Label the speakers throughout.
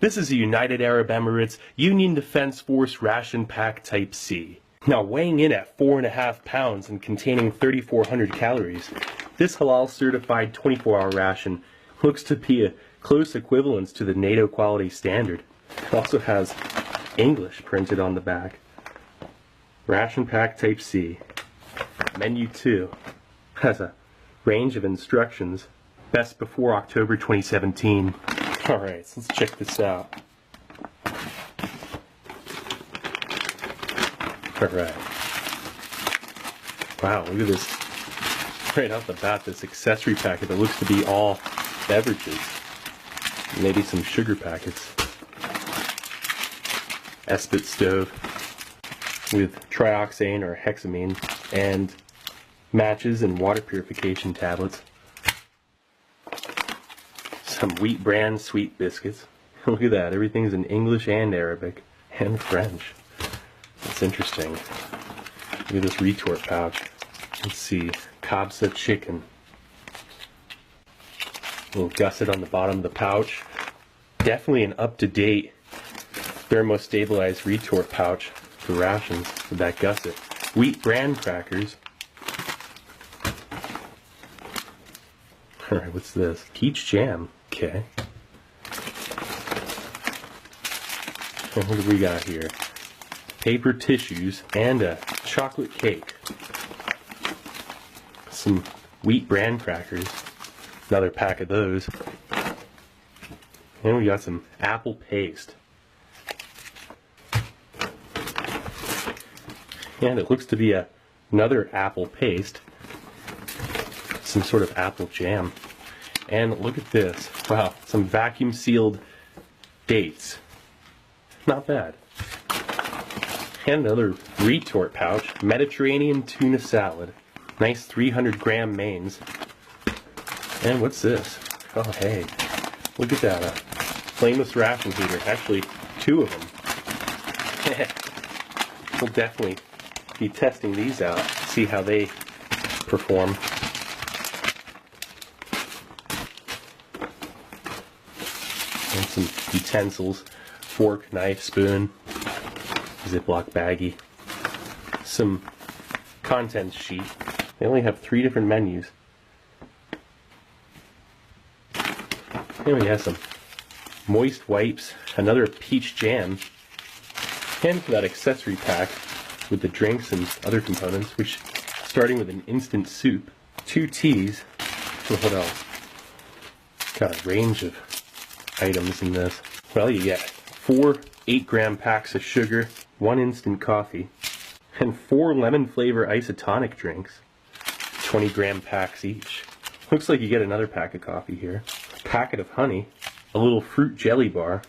Speaker 1: This is a United Arab Emirates Union Defense Force ration pack Type C. Now weighing in at 4.5 pounds and containing 3,400 calories, this halal certified 24-hour ration looks to be a close equivalence to the NATO quality standard. It also has English printed on the back. Ration pack Type C. Menu 2 has a range of instructions. Best before October 2017. Alright, so let's check this out. Alright. Wow, look at this. Right off the bat, this accessory packet that looks to be all beverages. Maybe some sugar packets. Esprit stove with trioxane or hexamine, and matches and water purification tablets. Some wheat bran sweet biscuits. Look at that, everything's in English and Arabic and French. That's interesting. Look at this retort pouch. Let's see, Kabsa chicken. A little gusset on the bottom of the pouch. Definitely an up-to-date thermostabilized retort pouch for rations with that gusset. Wheat bran crackers. Alright, what's this? Peach jam. Okay. And what do we got here? Paper tissues and a chocolate cake. Some wheat bran crackers. Another pack of those. And we got some apple paste. And it looks to be another apple paste. Some sort of apple jam. And look at this. Wow, some vacuum sealed dates. Not bad. And another retort pouch. Mediterranean tuna salad. Nice 300-gram mains. And what's this? Oh hey, look at that. Flameless ration heater. Actually, 2 of them. We'll definitely be testing these out. See how they perform. And some utensils, fork, knife, spoon, Ziploc baggie, some contents sheet. They only have 3 different menus. And we have some moist wipes, another peach jam, and for that accessory pack with the drinks and other components, which starting with an instant soup, 2 teas, and what else? Got a range of items in this. Well, you get 4 8-gram packs of sugar, 1 instant coffee, and 4 lemon flavor isotonic drinks, 20-gram packs each. Looks like you get another pack of coffee here. A packet of honey, a little fruit jelly bar,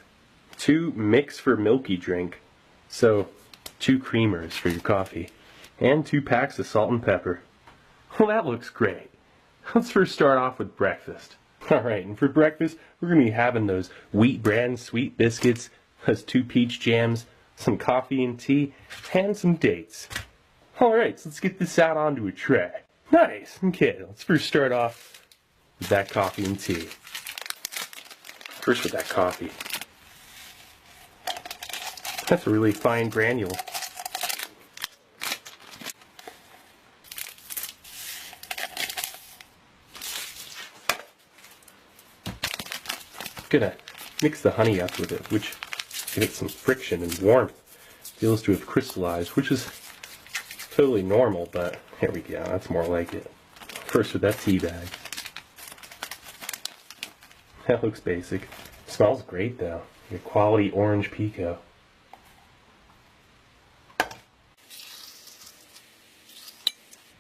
Speaker 1: 2 mix for milky drink, so 2 creamers for your coffee, and 2 packs of salt and pepper. Well, that looks great. Let's first start off with breakfast. Alright, and for breakfast, we're going to be having those wheat bran sweet biscuits, those 2 peach jams, some coffee and tea, and some dates. Alright, so let's get this out onto a tray. Nice, okay, let's first start off with that coffee and tea. First with that coffee. That's a really fine granule. Gonna mix the honey up with it, which give it some friction and warmth. Feels to have crystallized, which is totally normal, but here we go, that's more like it. First with that tea bag. That looks basic. Smells great though. Your quality orange pico.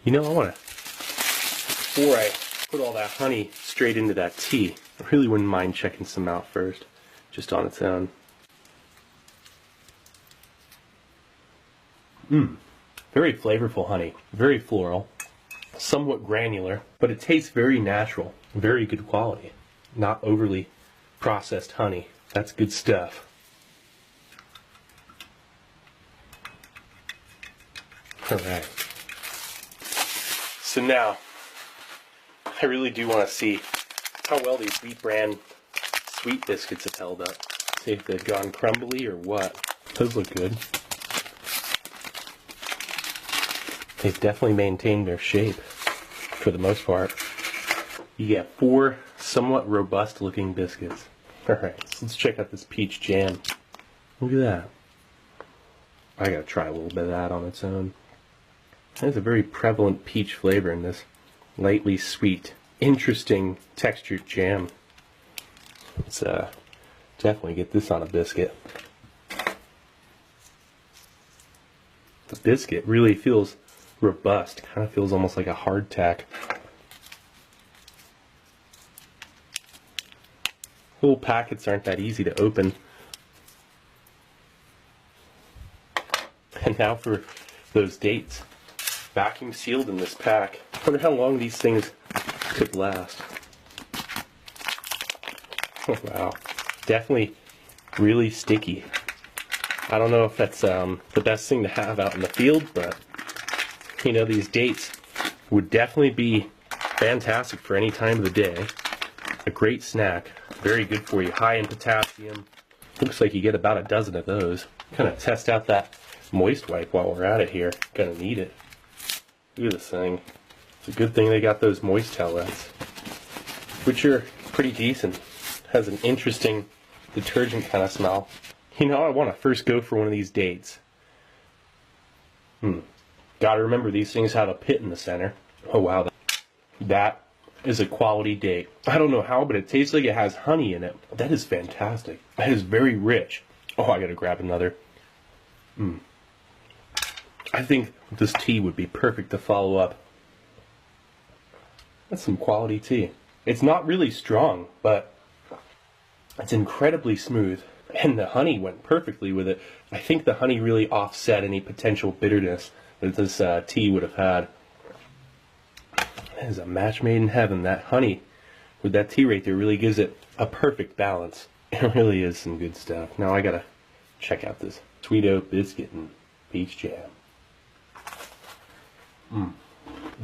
Speaker 1: You know, before I put all that honey straight into that tea, I really wouldn't mind checking some out first, just on its own. Very flavorful honey, very floral, somewhat granular, but it tastes very natural, very good quality. Not overly processed honey. That's good stuff. Alright. So now, I really do want to see how well these wheat bran sweet biscuits have held up. See if they've gone crumbly or what. Those look good. They've definitely maintained their shape for the most part. You get 4 somewhat robust looking biscuits. Alright, so let's check out this peach jam. Look at that. I gotta try a little bit of that on its own. There's a very prevalent peach flavor in this lightly sweet, interesting textured jam. Let's definitely get this on a biscuit. The biscuit really feels robust, kind of feels almost like a hardtack. Little packets aren't that easy to open. And now for those dates. Vacuum sealed in this pack. I wonder how long these things could last. Oh, wow. Definitely really sticky. I don't know if that's the best thing to have out in the field, but you know, these dates would definitely be fantastic for any time of the day. A great snack. Very good for you. High in potassium. Looks like you get about a dozen of those. Kind of test out that moist wipe while we're at it here. Gonna need it. Look at this thing. It's a good thing they got those moist towelettes, which are pretty decent. Has an interesting detergent kind of smell. You know, I want to first go for one of these dates. Gotta remember, these things have a pit in the center. Oh wow, that is a quality date. I don't know how, but it tastes like it has honey in it. That is fantastic. That is very rich. Oh, I gotta grab another. I think this tea would be perfect to follow up. That's some quality tea. It's not really strong, but it's incredibly smooth. And the honey went perfectly with it. I think the honey really offset any potential bitterness that this tea would have had. That is a match made in heaven. That honey with that tea right there really gives it a perfect balance. It really is some good stuff. Now I gotta check out this sweet oat biscuit and peach jam.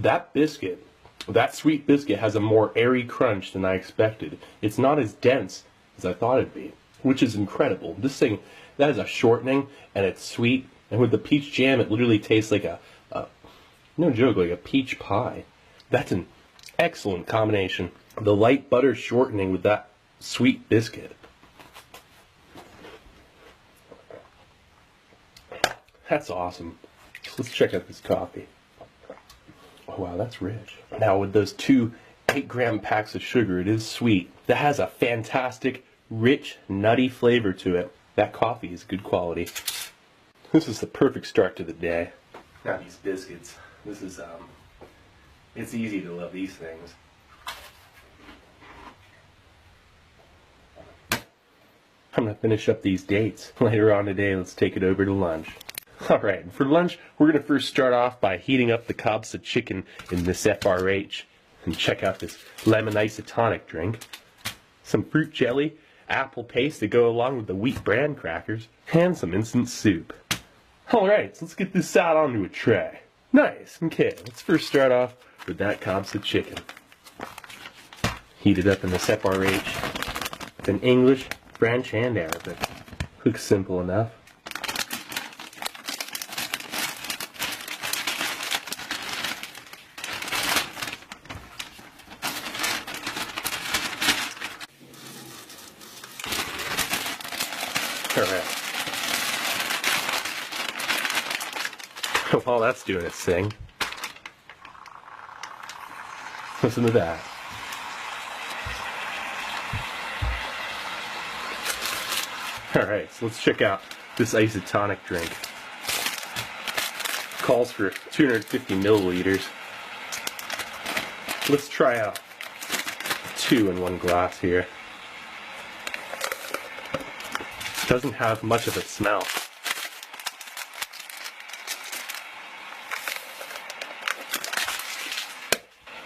Speaker 1: That biscuit, that sweet biscuit has a more airy crunch than I expected. It's not as dense as I thought it'd be, which is incredible. This thing, that is a shortening, and it's sweet, and with the peach jam, it literally tastes like no joke, like a peach pie. That's an excellent combination. The light butter shortening with that sweet biscuit. That's awesome. Let's check out this coffee. Oh wow, that's rich. Now with those 2 8-gram packs of sugar, it is sweet. That has a fantastic, rich, nutty flavor to it. That coffee is good quality. This is the perfect start to the day. Now these biscuits. This is, it's easy to love these things. I'm gonna finish up these dates. Later on today, let's take it over to lunch. Alright, for lunch, we're going to first start off by heating up the Gabsa chicken in this FRH. And check out this lemon isotonic drink. Some fruit jelly, apple paste to go along with the wheat bran crackers, and some instant soup. Alright, so let's get this out onto a tray. Nice, okay, let's first start off with that Gabsa chicken. Heat it up in this FRH. In English, French, and Arabic. Looks simple enough. Alright. While that's doing its thing, listen to that. Alright, so let's check out this isotonic drink. Calls for 250 milliliters. Let's try out 2 in one glass here. Doesn't have much of a smell.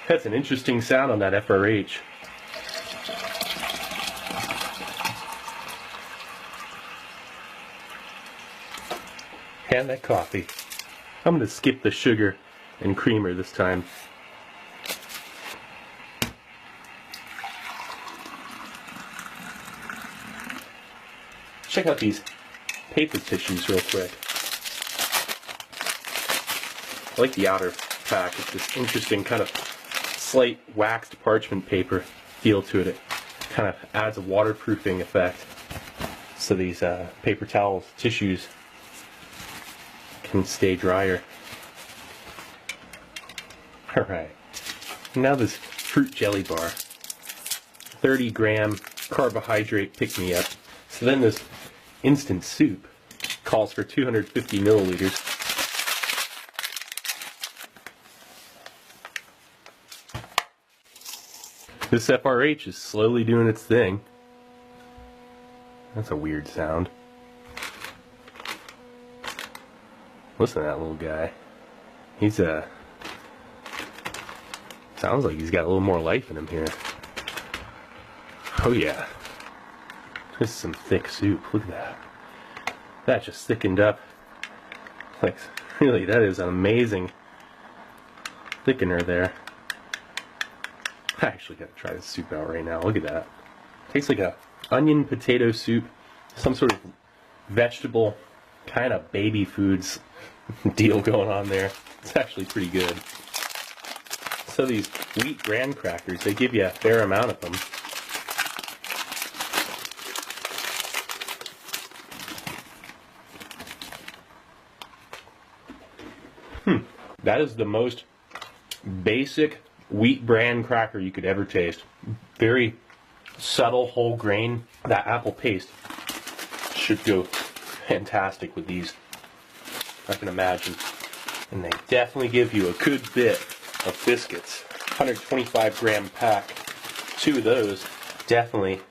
Speaker 1: That's an interesting sound on that FRH. And that coffee. I'm going to skip the sugar and creamer this time. check out these paper tissues real quick. I like the outer pack. It's this interesting kind of slight waxed parchment paper feel to it. It kind of adds a waterproofing effect. So these paper towels, tissues can stay drier. Alright, now this fruit jelly bar. 30-gram carbohydrate pick-me-up. So then this instant soup calls for 250 milliliters. This FRH is slowly doing its thing. That's a weird sound. Listen to that little guy. He's sounds like he's got a little more life in him here. Oh yeah. This is some thick soup. Look at that. That just thickened up. Like, really, that is an amazing thickener there. I actually gotta try this soup out right now. Look at that. Tastes like a onion potato soup, some sort of vegetable kind of baby foods deal going on there. It's actually pretty good. So these wheat graham crackers, they give you a fair amount of them. That is the most basic wheat bran cracker you could ever taste. Very subtle whole grain. That apple paste should go fantastic with these, I can imagine. And they definitely give you a good bit of biscuits. 125-gram pack. 2 of those, definitely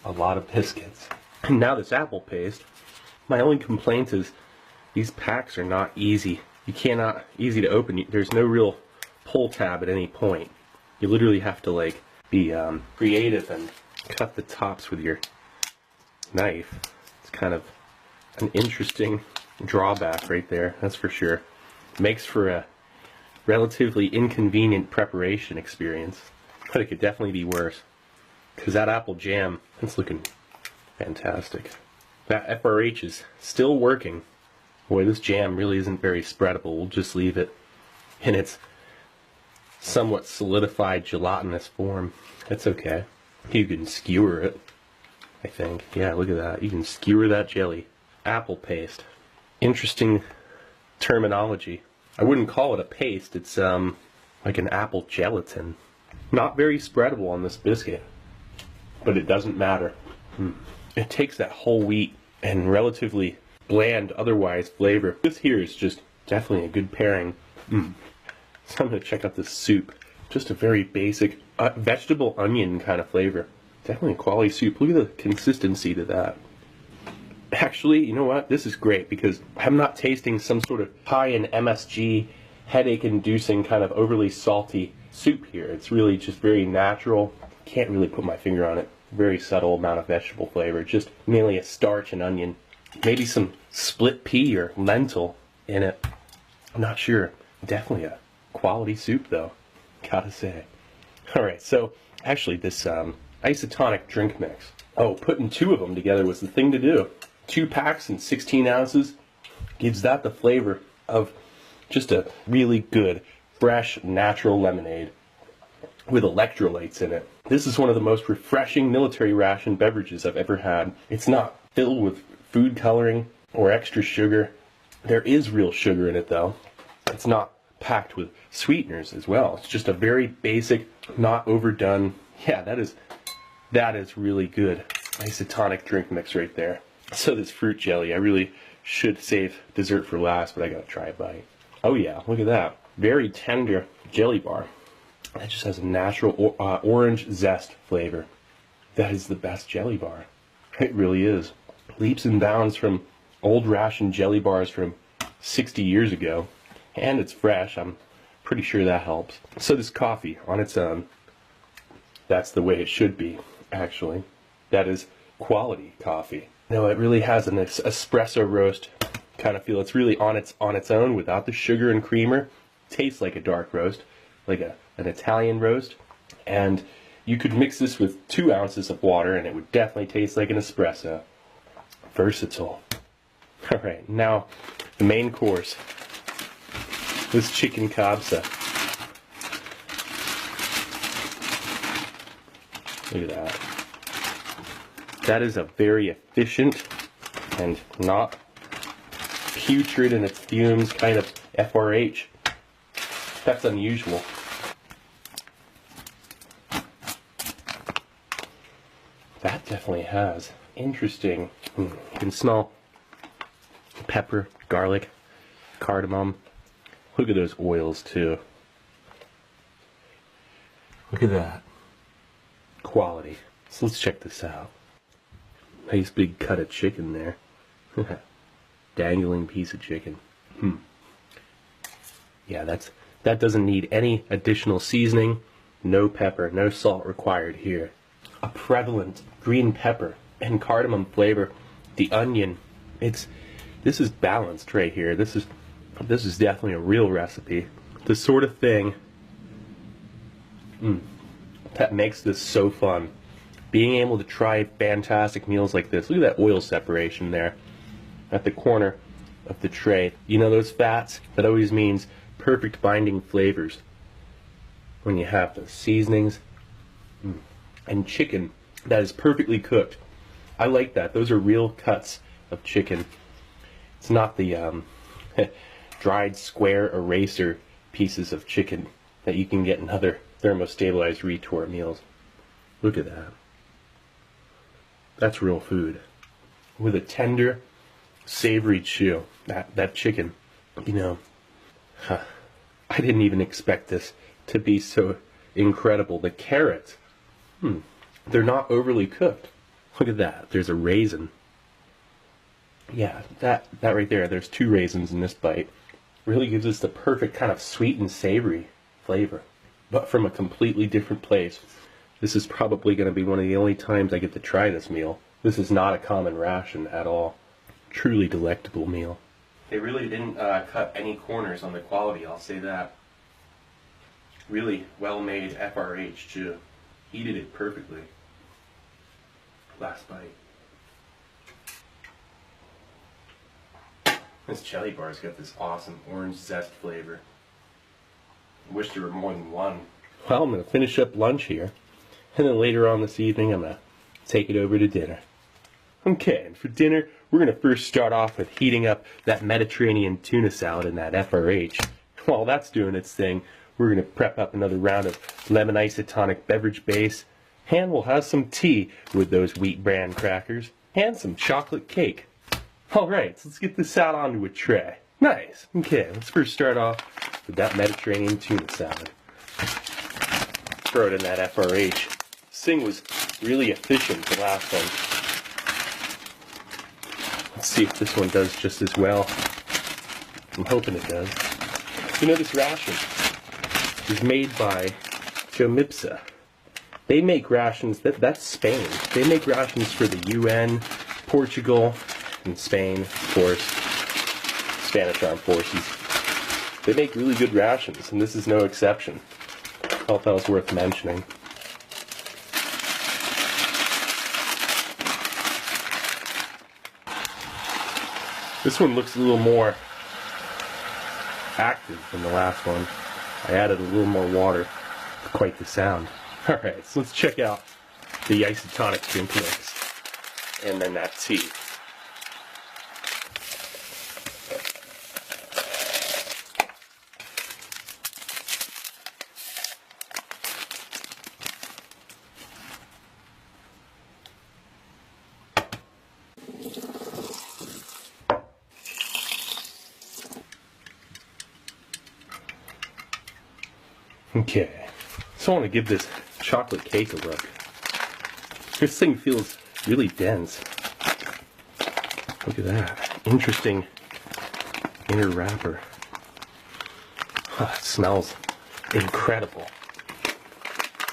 Speaker 1: a lot of biscuits. And now this apple paste, my only complaint is these packs are not easy. You cannot, easy to open. There's no real pull tab at any point. You literally have to like be creative and cut the tops with your knife. It's kind of an interesting drawback right there, that's for sure. Makes for a relatively inconvenient preparation experience, but it could definitely be worse, because that apple jam, it's looking fantastic. That FRH is still working. Boy, this jam really isn't very spreadable. We'll just leave it in its somewhat solidified gelatinous form. That's okay. You can skewer it, I think. Yeah, look at that. You can skewer that jelly. Apple paste. Interesting terminology. I wouldn't call it a paste. It's like an apple gelatin. Not very spreadable on this biscuit, but it doesn't matter. It takes that whole wheat and relatively bland otherwise flavor. This here is just definitely a good pairing. So I'm going to check out this soup. Just a very basic vegetable onion kind of flavor. Definitely a quality soup. Look at the consistency to that. Actually, you know what? This is great because I'm not tasting some sort of high in MSG, headache-inducing kind of overly salty soup here. It's really just very natural. Can't really put my finger on it. Very subtle amount of vegetable flavor. Just mainly a starch and onion. Maybe some split pea or lentil in it. I'm not sure. Definitely a quality soup though, gotta say. Alright, so actually this isotonic drink mix. Oh, putting 2 of them together was the thing to do. 2 packs and 16 ounces gives that the flavor of just a really good, fresh, natural lemonade with electrolytes in it. This is one of the most refreshing military ration beverages I've ever had. It's not filled with food coloring or extra sugar. There is real sugar in it though. It's not packed with sweeteners as well. It's just a very basic, not overdone. Yeah, that is really good isotonic drink mix right there. So this fruit jelly, I really should save dessert for last, but I gotta try a bite. Oh yeah, look at that. Very tender jelly bar. That just has a natural orange zest flavor. That is the best jelly bar. It really is. Leaps and bounds from old ration jelly bars from 60 years ago. And it's fresh. I'm pretty sure that helps. So this coffee on its own, that's the way it should be, actually. That is quality coffee. No, it really has an espresso roast kind of feel. It's really on its own without the sugar and creamer. Tastes like a dark roast, like an Italian roast. And you could mix this with 2 ounces of water and it would definitely taste like an espresso. Versatile. Alright, now the main course. This chicken kabsa. Look at that. That is a very efficient and not putrid in its fumes kind of FRH. That's unusual. That definitely has. Interesting. You can smell pepper, garlic, cardamom. Look at those oils too. Look at that. Quality. So let's check this out. Nice big cut of chicken there. Dangling piece of chicken. Yeah, that doesn't need any additional seasoning. No pepper, no salt required here. A prevalent green pepper and cardamom flavor. The onion, this is balanced right here. This is definitely a real recipe. The sort of thing that makes this so fun. Being able to try fantastic meals like this. Look at that oil separation there at the corner of the tray. You know those fats? That always means perfect binding flavors when you have the seasonings. And chicken that is perfectly cooked. I like that. Those are real cuts of chicken. It's not the dried square eraser pieces of chicken that you can get in other thermostabilized retort meals. Look at that. That's real food. With a tender, savory chew. That chicken, you know, I didn't even expect this to be so incredible. The carrots, they're not overly cooked. Look at that. There's a raisin. Yeah, that right there, there's 2 raisins in this bite. Really gives us the perfect kind of sweet and savory flavor. But from a completely different place. This is probably going to be one of the only times I get to try this meal. This is not a common ration at all. Truly delectable meal. They really didn't cut any corners on the quality, I'll say that. Really well made FRH too. Heated it perfectly. Last bite. This jelly bar's got this awesome orange zest flavor. I wish there were more than one. Well, I'm going to finish up lunch here. And then later on this evening, I'm going to take it over to dinner. Okay, and for dinner, we're going to first start off with heating up that Mediterranean tuna salad in that FRH. While that's doing its thing, we're going to prep up another round of lemon isotonic beverage base. And we'll have some tea with those wheat bran crackers. And some chocolate cake. Alright, so let's get this out onto a tray. Nice. Okay, let's first start off with that Mediterranean tuna salad. Throw it in that FRH. This thing was really efficient, the last one. Let's see if this one does just as well. I'm hoping it does. You know, this ration is made by Jomipsa. They make rations, that's Spain. They make rations for the UN, Portugal, and Spain, of course. Spanish Armed Forces. They make really good rations, and this is no exception. I thought that was worth mentioning. This one looks a little more active than the last one. I added a little more water. Quite the sound. Alright, so let's check out the isotonic drink mix. And then that tea. Okay, so I want to give this chocolate cake a look. This thing feels really dense. Look at that. Interesting inner wrapper. Oh, it smells incredible.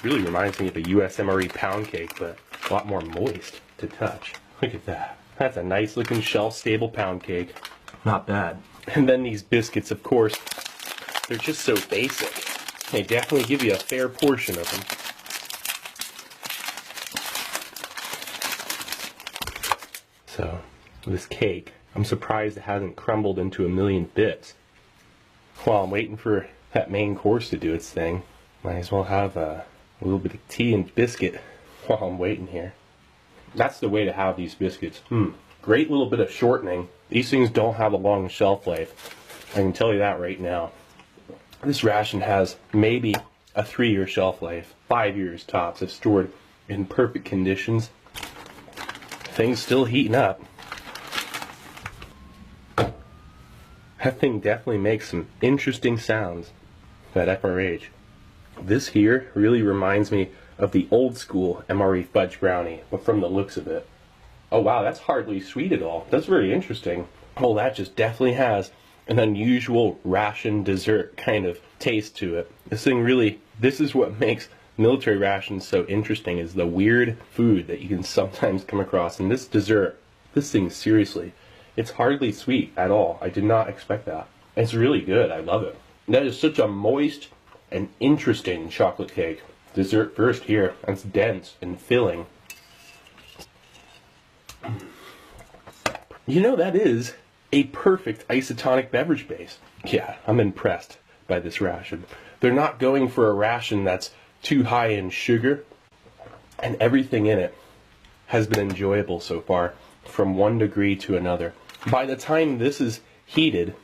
Speaker 1: Really reminds me of a USMRE pound cake, but a lot more moist to touch. Look at that. That's a nice looking shelf-stable pound cake. Not bad. And then these biscuits, of course, they're just so basic. They definitely give you a fair portion of them. So, this cake. I'm surprised it hasn't crumbled into a million bits. While I'm waiting for that main course to do its thing, might as well have a little bit of tea and biscuit while I'm waiting here. That's the way to have these biscuits. Great little bit of shortening. These things don't have a long shelf life. I can tell you that right now. This ration has maybe a 3-year shelf life, 5 years tops, if stored in perfect conditions. Thing's still heating up. That thing definitely makes some interesting sounds, that FRH. This here really reminds me of the old school MRE fudge brownie, but from the looks of it. Oh wow, that's hardly sweet at all. That's very interesting. Oh, that just definitely has an unusual ration dessert kind of taste to it. This thing really, this is what makes military rations so interesting, is the weird food that you can sometimes come across. And this dessert, this thing, seriously, it's hardly sweet at all. I did not expect that. It's really good. I love it. That is such a moist and interesting chocolate cake. Dessert first here. It's dense and filling. You know, that is a perfect isotonic beverage base. Yeah, I'm impressed by this ration. They're not going for a ration that's too high in sugar, and everything in it has been enjoyable so far, from one degree to another. By the time this is heated,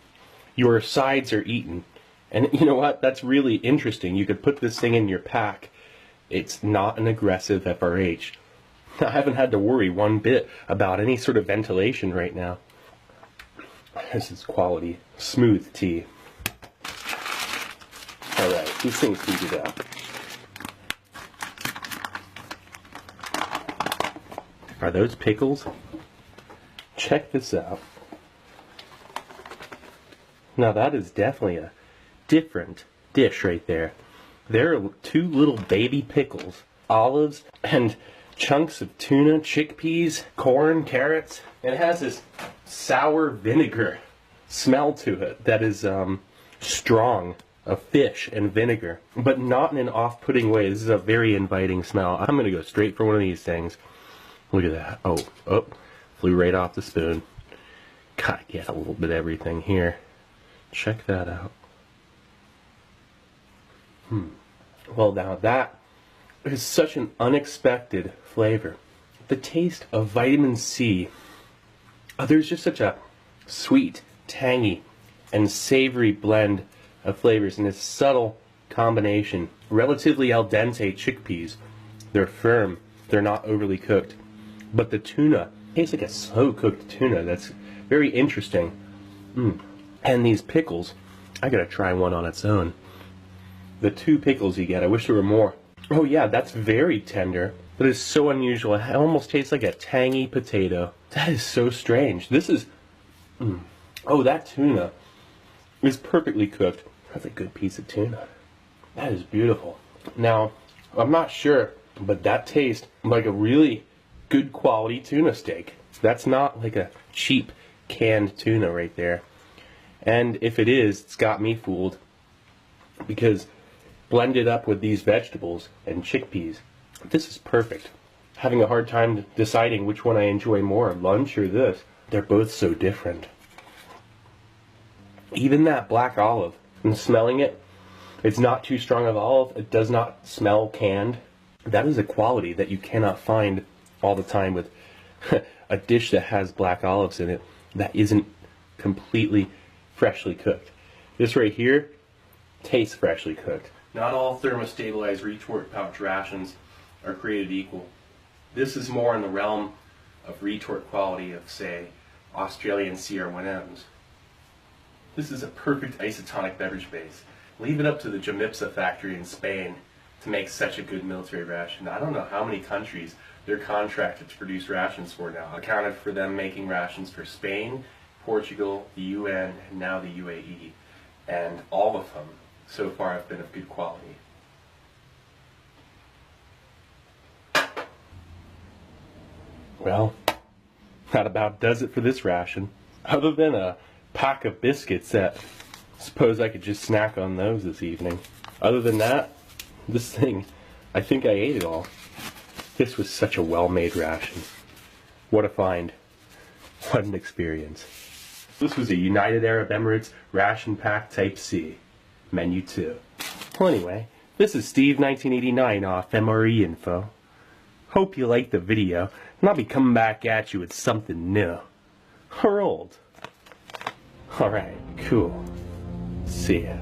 Speaker 1: your sides are eaten. And you know what? That's really interesting. You could put this thing in your pack. It's not an aggressive FRH. I haven't had to worry one bit about any sort of ventilation right now. This is quality, smooth tea. Alright, these things heated up. Are those pickles? Check this out. Now that is definitely a different dish right there. There are 2 little baby pickles, olives, and chunks of tuna, chickpeas, corn, carrots. It has this sour vinegar smell to it that is strong, of fish and vinegar, but not in an off-putting way. This is a very inviting smell. I'm going to go straight for one of these things. Look at that. Oh, flew right off the spoon. Gotta get a little bit of everything here. Check that out. Well, now that is such an unexpected flavor. The taste of vitamin C. There's just such a sweet, tangy, and savory blend of flavors in this subtle combination. Relatively al dente chickpeas. They're firm. They're not overly cooked. But the tuna tastes like a slow-cooked tuna. That's very interesting. And these pickles, I gotta try one on its own. The 2 pickles you get, I wish there were more. Oh yeah, that's very tender. That is so unusual. It almost tastes like a tangy potato. That is so strange. This is... Oh, that tuna is perfectly cooked. That's a good piece of tuna. That is beautiful. Now, I'm not sure, but that tastes like a really good quality tuna steak. That's not like a cheap canned tuna right there. And if it is, it's got me fooled. Because blended up with these vegetables and chickpeas, this is perfect. Having a hard time deciding which one I enjoy more, lunch or this. They're both so different. Even that black olive, and smelling it, it's not too strong of olive. It does not smell canned. That is a quality that you cannot find all the time with a dish that has black olives in it that isn't completely freshly cooked. This right here tastes freshly cooked. Not all thermostabilized retort pouch rations are created equal. This is more in the realm of retort quality of, say, Australian CR1Ms. This is a perfect isotonic beverage base. Leave it up to the Jamipsa factory in Spain to make such a good military ration. I don't know how many countries they're contracted to produce rations for now. Accounted for them making rations for Spain, Portugal, the UN, and now the UAE. And all of them so far have been of good quality. Well, that about does it for this ration. Other than a pack of biscuits that I suppose I could just snack on those this evening. Other than that, this thing, I think I ate it all. This was such a well-made ration. What a find. What an experience. This was a United Arab Emirates ration pack Type C. Menu 2. Well anyway, this is Steve 1989 off MRE Info. Hope you liked the video, and I'll be coming back at you with something new. Or old. Alright, cool. See ya.